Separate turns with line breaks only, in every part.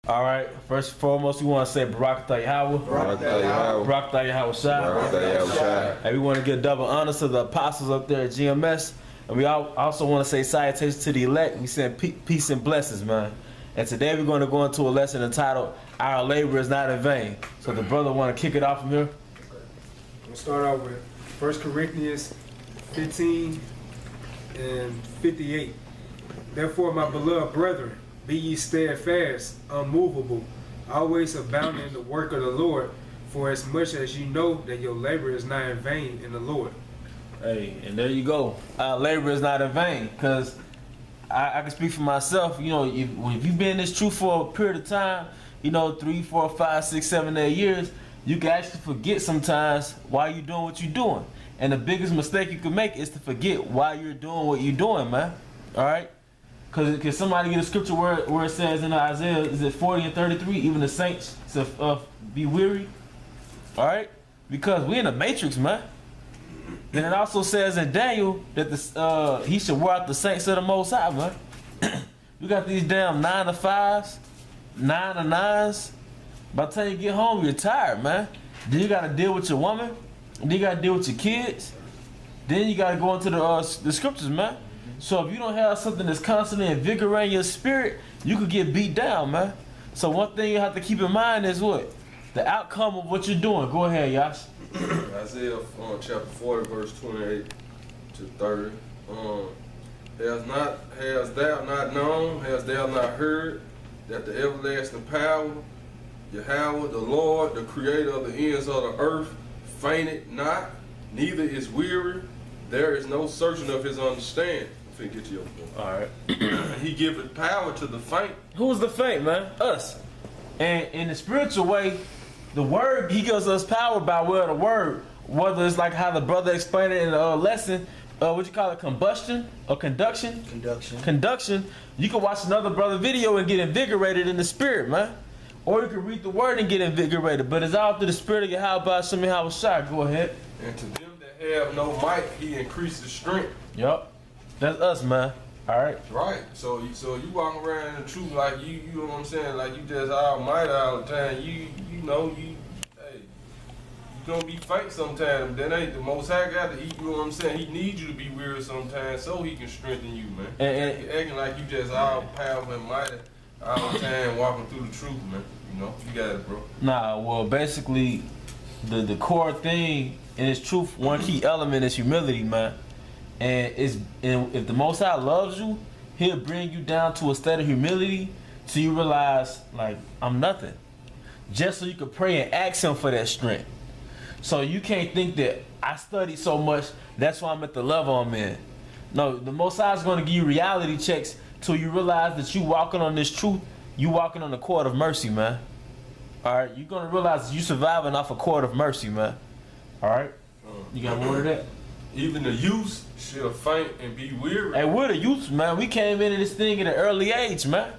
All right. First and foremost, we want to say Barak Atah Yahweh.
Barak Atah Yahweh.
Barak Atah Yahawashi.
Yahawashi.
And we want to give double honors to the apostles up there at GMS. And we also want to say salutations to the elect. We send peace and blessings, man. And today we're going to go into a lesson entitled "Our Labor is Not in Vain." So the brother want to kick it off from here.
We'll start out with 1 Corinthians 15 and 58. Therefore, my beloved brethren, be ye steadfast, unmovable, always abounding in the work of the Lord, for as much as you know that your labor is not in vain in the Lord.
Hey, and there you go. Our labor is not in vain, because I can speak for myself. You know, if you've been in this truth for a period of time, 3, 4, 5, 6, 7, 8 years, you can actually forget sometimes why you're doing what you're doing. And the biggest mistake you can make is to forget why you're doing what you're doing, man. All right? Because can somebody get a scripture where it says in Isaiah, is it 40 and 33, even the saints be weary? All right? Because we're in a matrix, man. Then it also says in Daniel that he should wear out the saints of the Most High, man. You got these damn 9 to 5s, 9 to 9s. By the time you get home, you're tired, man. Then you got to deal with your woman. Then you got to deal with your kids. Then you got to go into the scriptures, man. So if you don't have something that's constantly invigorating your spirit, you could get beat down, man. So one thing you have to keep in mind is what? The outcome of what you're doing. Go ahead, Yash.
Isaiah chapter 40, verse 28 to 30. Has thou not known, has thou not heard, that the everlasting power, Yahweh, the Lord, the creator of the ends of the earth, fainted not, neither is weary. There is no searching of his understanding. I'm finna get to your point.
All right.
He giveth power to the faint.
Who's the faint, man? Us. And in the spiritual way, the word, he gives us power by way of the word. Whether it's like how the brother explained it in the lesson, what you call it, combustion or conduction? Conduction. You can watch another brother video and get invigorated in the spirit, man. Or you can read the word and get invigorated. But it's all through the spirit of Yahweh Shem Yahawashi. Go ahead.
And to them that have no might, he increases strength.
Yup. That's us, man. All right.
Right. So you walk around in the truth like you know what I'm saying, like you just almighty all the time. You gonna be faint sometimes. That ain't the Most High got to eat. You know what I'm saying? He needs you to be weary sometimes so he can strengthen you, man. And acting like you just all powerful and mighty all the time, walking through the truth, man. You got it, bro.
Nah, well, basically, the core thing in this truth, one key element is humility, man. And if the Most High loves you, he'll bring you down to a state of humility till you realize, like, I'm nothing. Just so you can pray and ask him for that strength. So you can't think that I studied so much, that's why I'm at the level I'm in. No, the Most High is going to give you reality checks till you realize that you walking on this truth, you walking on the court of mercy, man. All right, you're going to realize that you surviving off a court of mercy, man. All right, you got more of that?
Even the youth shall faint and be weary.
Hey, we're the youth, man. We came into this thing at an early age, man.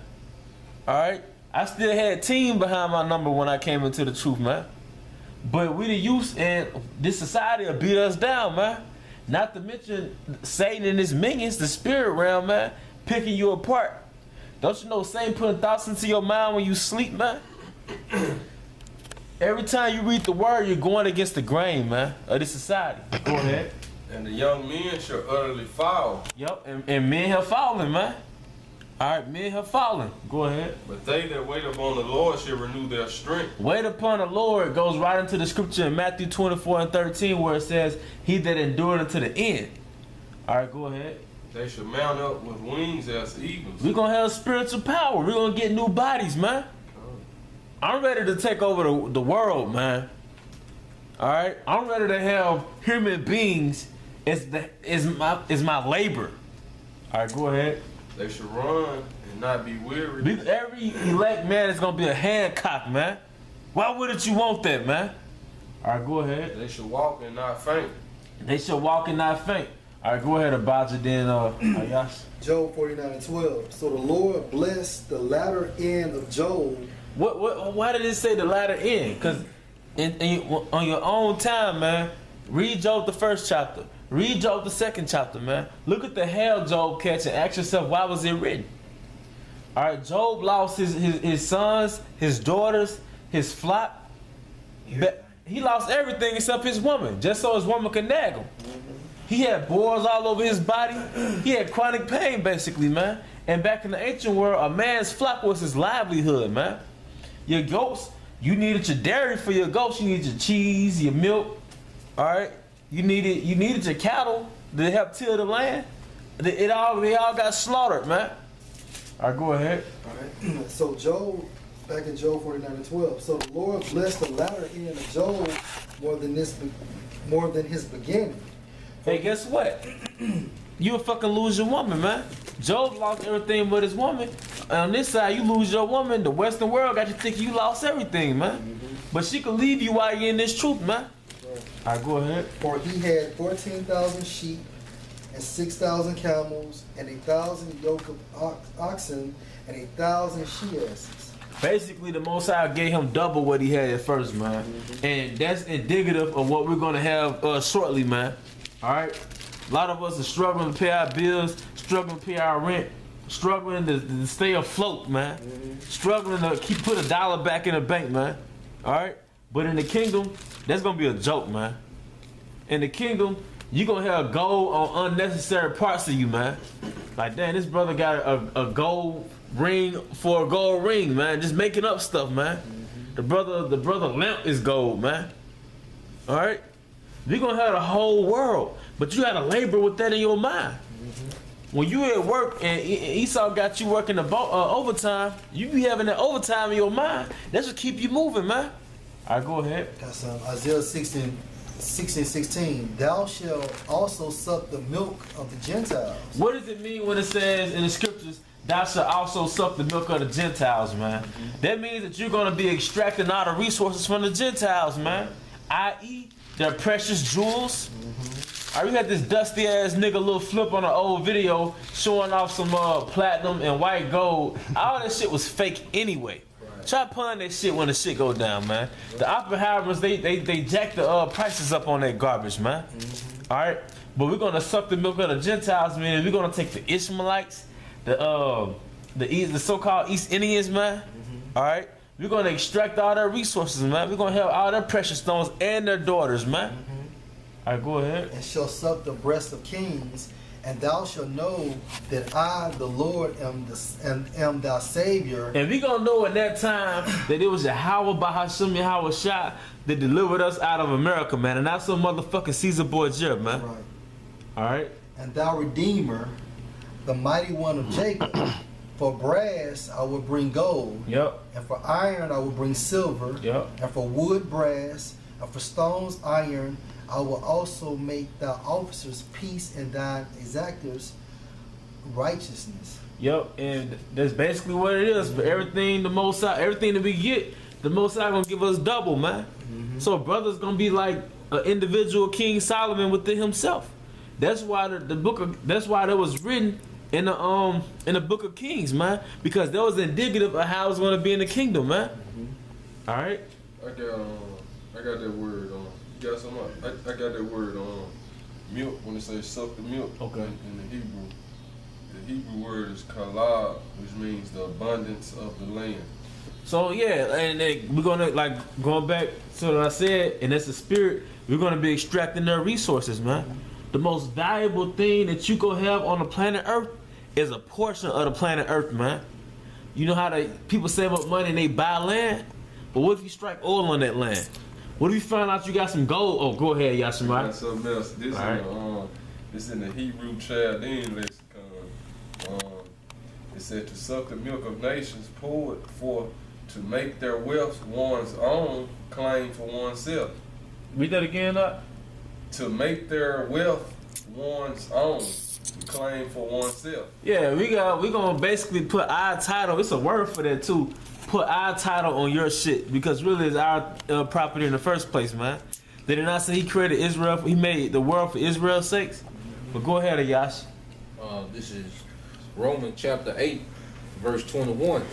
All right, I still had team behind my number when I came into the truth, man. But we the youth, and this society will beat us down, man. Not to mention Satan and his minions, the spirit realm, man, picking you apart. Don't you know Satan putting thoughts into your mind when you sleep, man? Every time you read the word, you're going against the grain, man, of this society. Go ahead.
And the young men shall utterly fall.
Yep, and men have fallen, man. All right, men have fallen. Go ahead.
But they that wait upon the Lord shall renew their strength.
Wait upon the Lord goes right into the scripture in Matthew 24 and 13 where it says, he that endured unto the end. All right, go ahead.
They shall mount up with wings as eagles.
We're going to have spiritual power. We're going to get new bodies, man. I'm ready to take over the world, man. All right? I'm ready to have human beings is my labor. All right, go ahead.
They should run and not be weary.
Every elect man is going to be a Hancock, man. Why wouldn't you want that, man? All right, go ahead.
They should walk and not faint.
They should walk and not faint. All right, go ahead, Abijah, then, Ayash.
Job 49:12. So the Lord blessed the latter end of Job.
Why did it say the latter end? Because on your own time, man, read Job the first chapter. Read Job the second chapter, man. Look at the hell Job catch and ask yourself, why was it written? All right, Job lost his sons, his daughters, his flock. He lost everything except his woman, just so his woman could nag him. He had boils all over his body. He had chronic pain, basically, man. And back in the ancient world, a man's flock was his livelihood, man. Your goats, you needed your dairy for your goats. You needed your cheese, your milk. All right, you needed your cattle to help till the land. They all got slaughtered, man. All right, go ahead.
All right. So Job, back in Job 49:12. So the Lord blessed the latter end of Job more than his beginning.
Hey, guess what? You'll fucking lose your woman, man. Job lost everything but his woman. And on this side, you lose your woman. The Western world got you thinking you lost everything, man. But she could leave you while you're in this truth, man.
Right.
All right, go ahead.
For he had 14,000 sheep and 6,000 camels and 1,000 yoke of oxen and 1,000 she-asses.
Basically, the Most High gave him double what he had at first, man. And that's indicative of what we're going to have shortly, man. All right? A lot of us are struggling to pay our bills, struggling to pay our rent, struggling to stay afloat, man. Struggling to put $1 back in the bank, man. All right? But in the kingdom, that's going to be a joke, man. In the kingdom, you're going to have gold on unnecessary parts of you, man. Like, damn, this brother got a gold ring for a gold ring, man. Just making up stuff, man. The brother lamp is gold, man. All right? You're going to have the whole world, but you got to labor with that in your mind. When you at work and Esau got you working the overtime, you be having that overtime in your mind. That's what keep you moving, man. All right, go ahead.
That's Isaiah 16:16. Thou shalt also suck the milk of the Gentiles.
What does it mean when it says in the scriptures, thou shalt also suck the milk of the Gentiles, man? That means that you're going to be extracting all the resources from the Gentiles, man. I.e., their precious jewels. All right, we had this dusty ass nigga little flip on an old video showing off some platinum and white gold. All that shit was fake anyway. Try pulling that shit when the shit go down, man. The Oppenheimers, they jack the prices up on that garbage, man. All right, but we're gonna suck the milk of the Gentiles, man. We're gonna take the Ishmaelites, the so-called East Indians, man. All right, we're gonna extract all their resources, man. We're gonna have all their precious stones and their daughters, man. All right, go ahead.
And shall suck the breast of kings, and thou shalt know that I, the Lord, am thy Savior.
And we gonna know at that time that it was Yahawashi that delivered us out of America, man, and not some motherfucking Caesar Borgia, man.
Right.
All right.
And thou Redeemer, the mighty one of Jacob. For brass I will bring gold.
Yep.
And for iron I will bring silver.
Yep.
And for wood brass. And for stones iron. I will also make thy officers peace and thine exactors righteousness.
Yep, and that's basically what it is. For everything the Most High, everything that we get, the Most High gonna give us double, man. So brother's gonna be like an individual King Solomon within himself. That's why that's why that was written in the book of Kings, man, because that was indicative of how it's gonna be in the kingdom, man. All right.
I got that word on. You got some? I got that word on milk when it says suck the milk.
Okay.
In the Hebrew. The Hebrew word is kalab, which means the abundance of the land.
So yeah, and we're gonna going back to what I said, and that's the spirit. We're gonna be extracting their resources, man. The most valuable thing that you gonna have on the planet Earth is a portion of the planet Earth, man. You know how people save up money and they buy land, but what if you strike oil on that land? What if you find out you got some gold? Oh, go ahead, Yashimai.
That's something else. This this in the Hebrew Chaldean lexicon. It said to suck the milk of nations, pour it for to make their wealth one's own, claim for oneself.
Read that again, up.
To make their wealth one's own, claim for oneself.
Yeah, we gonna basically put our title. It's a word for that too. Put our title on your shit because really it's our property in the first place, man. Did it not say he created Israel? He made the world for Israel's sakes. But go ahead, Ayash.
This is Romans chapter 8, verse 21.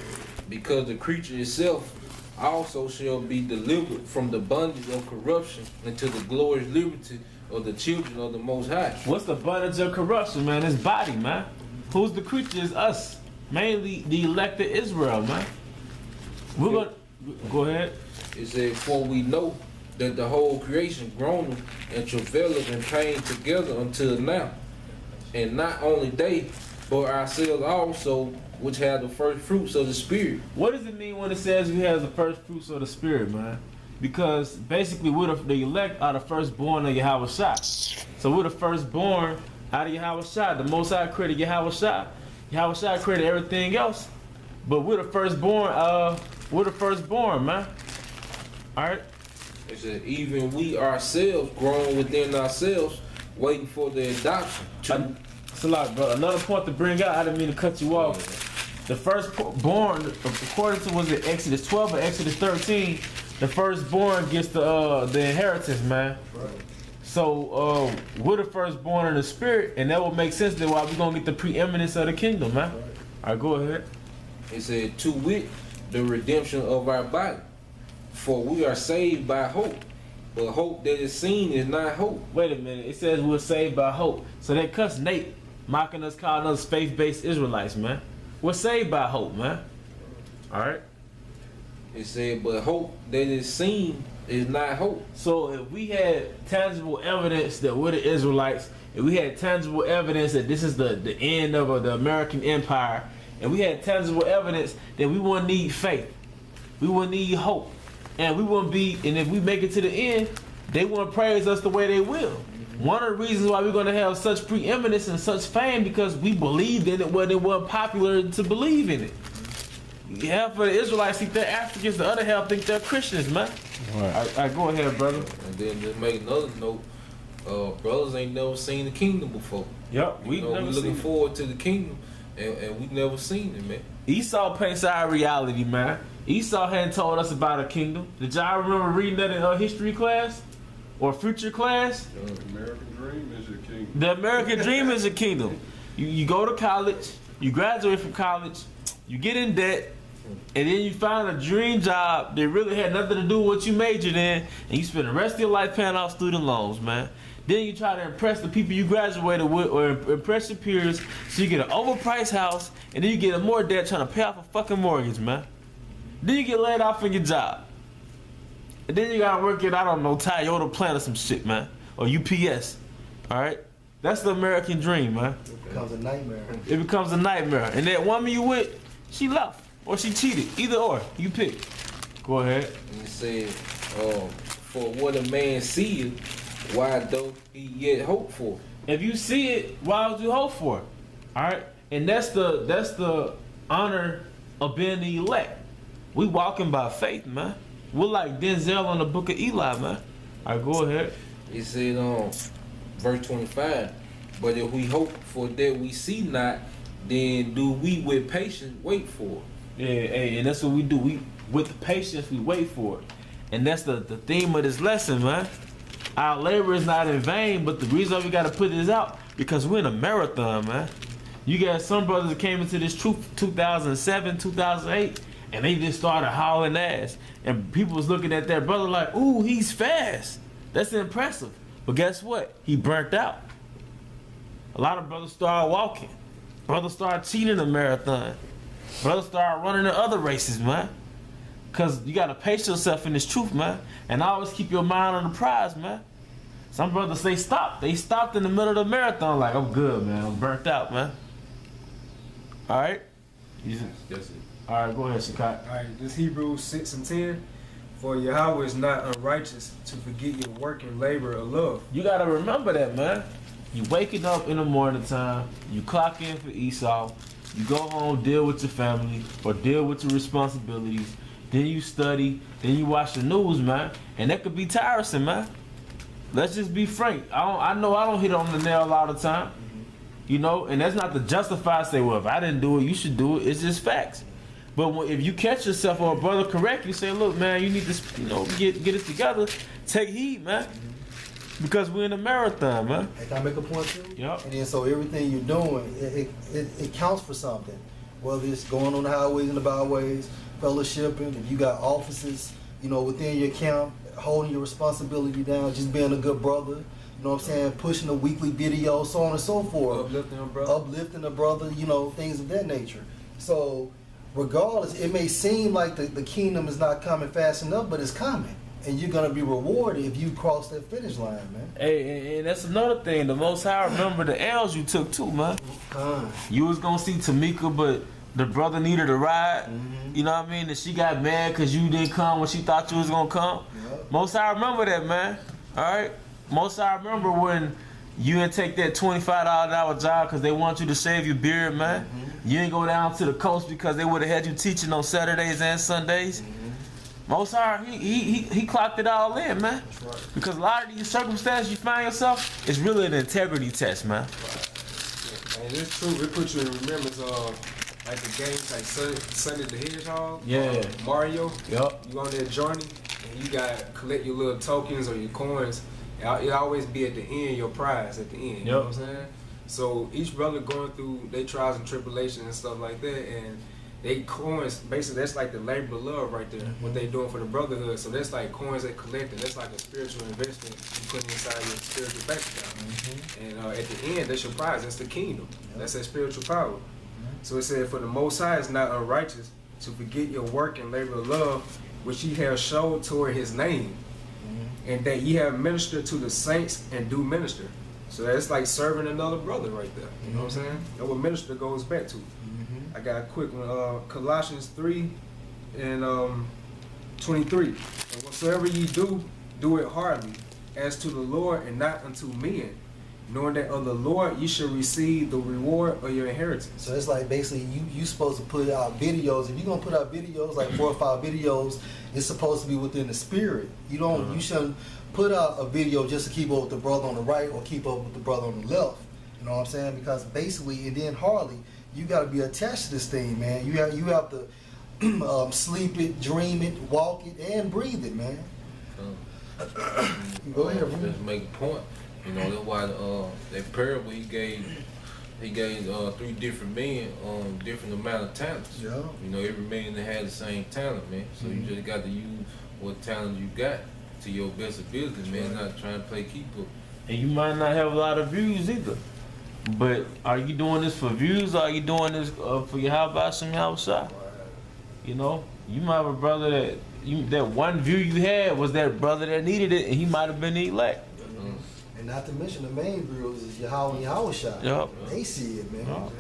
Because the creature itself also shall be delivered from the bondage of corruption into the glorious liberty of the children of the Most High.
What's the bondage of corruption, man? It's body, man. Who's the creature? It's us. mainly the elect of Israel, man. We're gonna go ahead.
It said, for we know that the whole creation groaneth and travaileth in pain together until now. And not only they, but ourselves also, which have the first fruits of the Spirit.
What does it mean when it says we have the first fruits of the Spirit, man? Because basically we're the elect are the firstborn of Yahawashi. So we're the firstborn out of Yahawashi. The Most High created Yahawashi. Yahawashi created everything else. But we're the firstborn, man. Alright?
It said, even we ourselves groan within ourselves, waiting for the adoption.
It's a lot, bro. Another point to bring out, I didn't mean to cut you off. The firstborn, according to was it Exodus 12 or Exodus 13, the firstborn gets the inheritance, man.
Right.
So we're the firstborn in the spirit, and that will make sense then why we're gonna get the preeminence of the kingdom, man.
Right.
Alright, go ahead.
It said, to wit, the redemption of our body. For we are saved by hope. But hope that is seen is not hope.
Wait a minute. It says we're saved by hope. So they cuss Nate, mocking us, calling us faith-based Israelites, man. We're saved by hope, man. Alright?
It said, but hope that is seen is not hope.
So if we had tangible evidence that we're the Israelites, if we had tangible evidence that this is the end of the American empire, and we had tangible evidence that we wouldn't need faith, we wouldn't need hope, and we wouldn't be, and if we make it to the end, they wouldn't praise us the way they will. One of the reasons why we're going to have such preeminence and such fame because we believed in it when it wasn't popular to believe in it. Half of the Israelites think they're Africans, the other half think they're Christians, man. All right, go ahead, brother.
And then just make another note, brothers ain't never seen the kingdom before.
Yep,
We looking forward to the kingdom, and we never seen it, man.
Esau paints our reality, man. Esau hadn't told us about a kingdom. Did y'all remember reading that in history class or future class?
The American dream is your kingdom.
The American dream is a kingdom. You go to college, you graduate from college, you get in debt, and then you find a dream job that really had nothing to do with what you majored in, and you spend the rest of your life paying off student loans, man. Then you try to impress the people you graduated with or impress your peers, so you get an overpriced house, and then you get more debt trying to pay off a fucking mortgage, man. Then you get laid off in your job. And then you gotta work at, I don't know, Toyota plant or some shit, man. Or UPS. Alright? That's the American dream, man.
It becomes a nightmare.
It becomes a nightmare. And that woman you with, she left. Or she cheated. Either or. You pick. Go ahead.
And it said, for what a man seeth, why though he yet hope for?
If you see it, why would you hope for it? Alright? And that's the honor of being the elect. We walking by faith, man. We're like Denzel on the book of Eli, man. Alright, go ahead.
It said, verse 25, but if we hope for that we see not, then do we with patience wait for it.
Yeah, hey, and that's what we do. We with patience we wait for it. And that's the theme of this lesson, man. Our labor is not in vain, but the reason we gotta put this out, because we're in a marathon, man. You got some brothers that came into this truth 2007, 2008, and they just started hauling ass. And people was looking at that brother like, ooh, he's fast. That's impressive. But guess what? He burnt out. A lot of brothers started walking. Brothers started cheating in the marathon. Brothers started running in other races, man. Because you got to pace yourself in this truth, man. And always keep your mind on the prize, man. Some brothers, they stopped. They stopped in the middle of the marathon like, I'm good, man. I'm burnt out, man. All right?
That's it.
All right, go ahead, Shakai.
Alright, this Hebrews 6 and 10. For Yahweh is not unrighteous to forget your work and labor of love.
You got to remember that, man. You waking up in the morning time. You clock in for Esau. You go home, deal with your family, or deal with your responsibilities. Then you study. Then you watch the news, man. And that could be tiresome, man. Let's just be frank. I know I don't hit on the nail all the time. You know, and that's not to justify, say, well, if I didn't do it, you should do it. It's just facts. But if you catch yourself or a brother correct you, say, look, man, you need to, get it together. Take heed, man. Because we're in a marathon, man.
Hey, can I make a point too?
Yep.
And then so everything you're doing, it counts for something. Whether it's going on the highways and the byways, fellowshipping, if you got offices, within your camp, holding your responsibility down, just being a good brother, you know what I'm saying, pushing a weekly video, so on and so forth.
Uplifting a brother.
Uplifting a brother, things of that nature. So regardless, it may seem like the kingdom is not coming fast enough, but it's coming. And you're going to be rewarded if you cross that finish line, man.
Hey, and that's another thing. The Most High remember the L's you took too, man. You was going to see Tamika, but the brother needed a ride.
Mm-hmm.
You know what I mean? And she got mad because you didn't come when she thought you was going to come.
Yep.
Most High remember that, man. All right? Most High remember when you didn't take that $25 an hour job because they want you to shave your beard, man.
Mm-hmm.
You didn't go down to the coast because they would have had you teaching on Saturdays and Sundays.
Mm-hmm.
Most High, he clocked it all in, man.
That's right.
Because a lot of these circumstances you find yourself, it's really an integrity test, man.
And it's true. It puts you in remembrance of like the games like Sonic the Hedgehog,
Yeah.
Mario.
Yup.
You on that journey and you gotta collect your little tokens or your coins. It always be at the end, your prize at the end. You know what I'm saying? So each brother going through their trials and tribulations and stuff like that, and they coins, basically that's like the labor of love right there, what they doing for the brotherhood. So that's like coins they collected. That's like a spiritual investment you put inside your spiritual bank account. And at the end, that's your prize. That's the kingdom. That's that spiritual power. So it said, for the Most High is not unrighteous to forget your work and labor of love, which ye have showed toward his name, and that ye have ministered to the saints and do minister. So that's like serving another brother right there. You know what I'm saying? That's what minister goes back to. I got a quick one. Colossians 3 and 23. And whatsoever ye do, do it heartily, as to the Lord and not unto men, knowing that of the Lord ye shall receive the reward of your inheritance.
So it's like basically you supposed to put out videos. If you're gonna put out videos, like 4 or 5 videos, it's supposed to be within the spirit. You don't you shouldn't put out a video just to keep up with the brother on the right or keep up with the brother on the left. You know what I'm saying? Because basically, and then hardly, you got to be attached to this thing, man. You have to sleep it, dream it, walk it, and breathe it, man. Go ahead, bro.
Just make a point. You know, that's why that parable he gave 3 different men different amount of talents.
Yeah.
You know, every man that had the same talent, man. So you just got to use what talent you got to your best ability, man. Not trying to play keep up.
And you might not have a lot of views either. But are you doing this for views or are you doing this for Yahawashi and Yahawashi? You know, you might have a brother that one view you had was that brother that needed it, and he might have been the elect.
And not to mention the main views is Yahweh and Yahawashi.
Yep.
They see it, man.
Yep.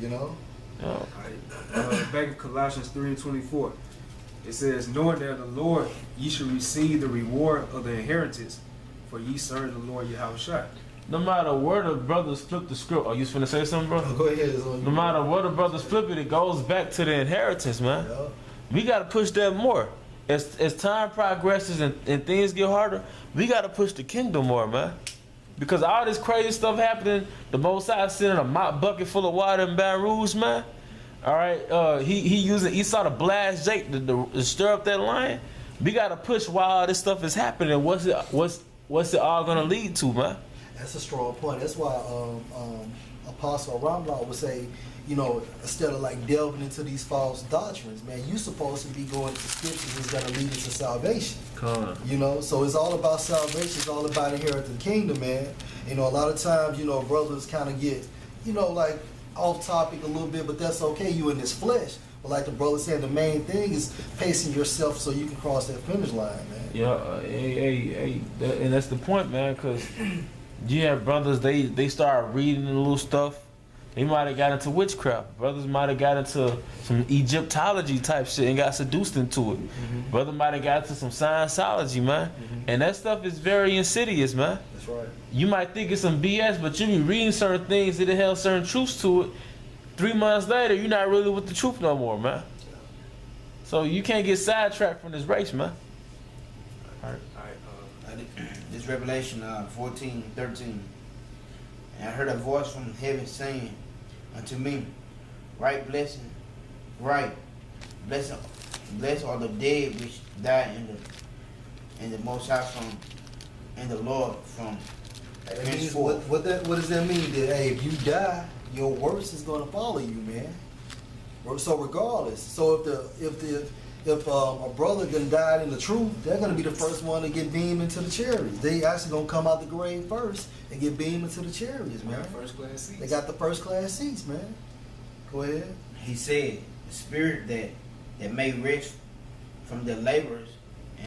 You know?
Yep.
Back in Colossians 3 and 24, it says, knowing that the Lord ye shall receive the reward of the inheritance, for ye serve the Lord Yahawashi.
No matter where the brothers flip the script, are you finna say something, bro?
Go ahead.
No matter where the brothers flip it, it goes back to the inheritance, man.
Yeah.
We gotta push that more. As time progresses and things get harder, we gotta push the kingdom more, man. Because all this crazy stuff happening, the Most High sending a mop bucket full of water in Baton Rouge, man. All right, he using Esau to blast Jake to stir up that lion. We gotta push while all this stuff is happening. What's it all gonna lead to, man?
That's a strong point. That's why Apostle Ramla would say, you know, instead of like delving into these false doctrines, man, you supposed to be going to scriptures that's going to lead you to salvation. You know, so it's all about salvation. It's all about inheriting the kingdom, man. You know, a lot of times, you know, brothers kind of get, you know, like off topic a little bit, but that's okay. You in this flesh. But like the brother said, the main thing is pacing yourself so you can cross that finish line, man.
Yeah, and that's the point, man, because you have brothers, they start reading the little stuff. They might have got into witchcraft. Brothers might have got into some Egyptology type shit and got seduced into it. Brother might have got into some Scientology, man. And that stuff is very insidious, man.
That's right.
You might think it's some BS, but you be reading certain things that have certain truths to it. 3 months later, you're not really with the truth no more, man. So you can't get sidetracked from this race, man.
All right.
This Revelation 14:13. And I heard a voice from heaven saying unto me, Right blessed are the dead which die in the Most High and the Lord from henceforth.
What does that mean? That hey, if you die, your worst is going to follow you, man. So regardless, so if a brother done died in the truth, they're going to be the first one to get beamed into the chariots. They actually going to come out the grave first and get beamed into the chariots, man.
First class seats.
They got the first class seats, man. Go ahead.
he said, the spirit that may rest from the laborers